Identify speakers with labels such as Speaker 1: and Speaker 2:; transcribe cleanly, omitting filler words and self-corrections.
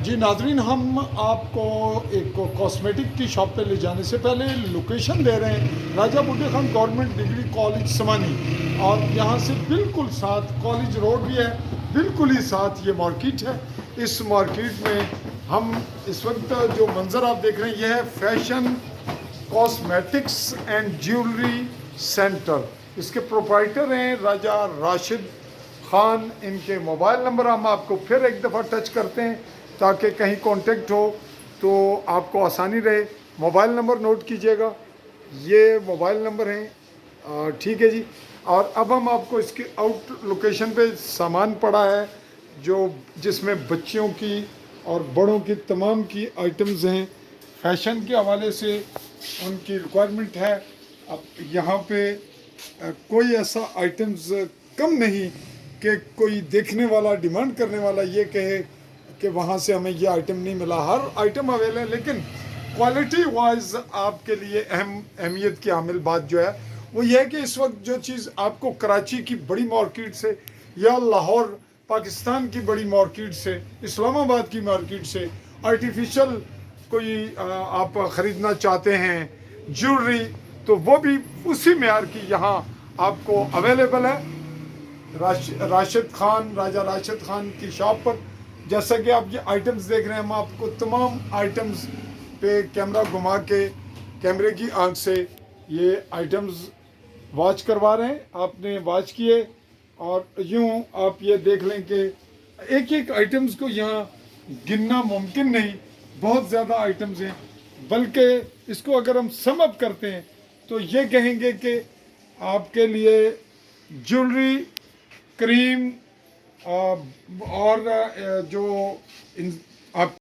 Speaker 1: जी नाजरीन, हम आपको एक कॉस्मेटिक की शॉप पे ले जाने से पहले लोकेशन दे रहे हैं। राजा बूटे खान गवर्नमेंट डिग्री कॉलेज समानी, और यहाँ से बिल्कुल साथ कॉलेज रोड भी है, बिल्कुल ही साथ ये मार्केट है। इस मार्केट में हम इस वक्त जो मंज़र आप देख रहे हैं, यह है fashion cosmetics and jewellery centre. इसके प्रोप्राइटर हैं राजा राशिद खान। इनके मोबाइल नंबर हम आपको फिर एक दफ़ा टच करते हैं ताकि कहीं कांटेक्ट हो तो आपको आसानी रहे। मोबाइल नंबर नोट कीजिएगा, ये मोबाइल नंबर हैं, ठीक है जी। और अब हम आपको इसके आउट लोकेशन पे सामान पड़ा है जो जिसमें बच्चियों की और बड़ों की तमाम की आइटम्स हैं। फैशन के हवाले से उनकी रिक्वायरमेंट है। अब यहाँ पे कोई ऐसा आइटम्स कम नहीं कि कोई देखने वाला डिमांड करने वाला ये कहे कि वहाँ से हमें ये आइटम नहीं मिला। हर आइटम अवेलेबल है, लेकिन क्वालिटी वाइज आपके लिए अहमियत की हामिल बात जो है वो ये है कि इस वक्त जो चीज़ आपको कराची की बड़ी मार्केट से या लाहौर पाकिस्तान की बड़ी मार्केट से, इस्लामाबाद की मार्केट से आर्टिफिशियल कोई आप ख़रीदना चाहते हैं ज्वेलरी, तो वो भी उसी मेयार की यहाँ आपको अवेलेबल है राशिद खान, राजा राशिद खान की शॉप पर। जैसा कि आप ये आइटम्स देख रहे हैं, हम आपको तमाम आइटम्स पे कैमरा घुमा के कैमरे की आंख से ये आइटम्स वॉच करवा रहे हैं। आपने वॉच किए और यूँ आप ये देख लें कि एक एक आइटम्स को यहाँ गिनना मुमकिन नहीं, बहुत ज़्यादा आइटम्स हैं। बल्कि इसको अगर हम सम अप करते हैं तो ये कहेंगे कि आपके लिए ज्वेलरी, क्रीम और जो आप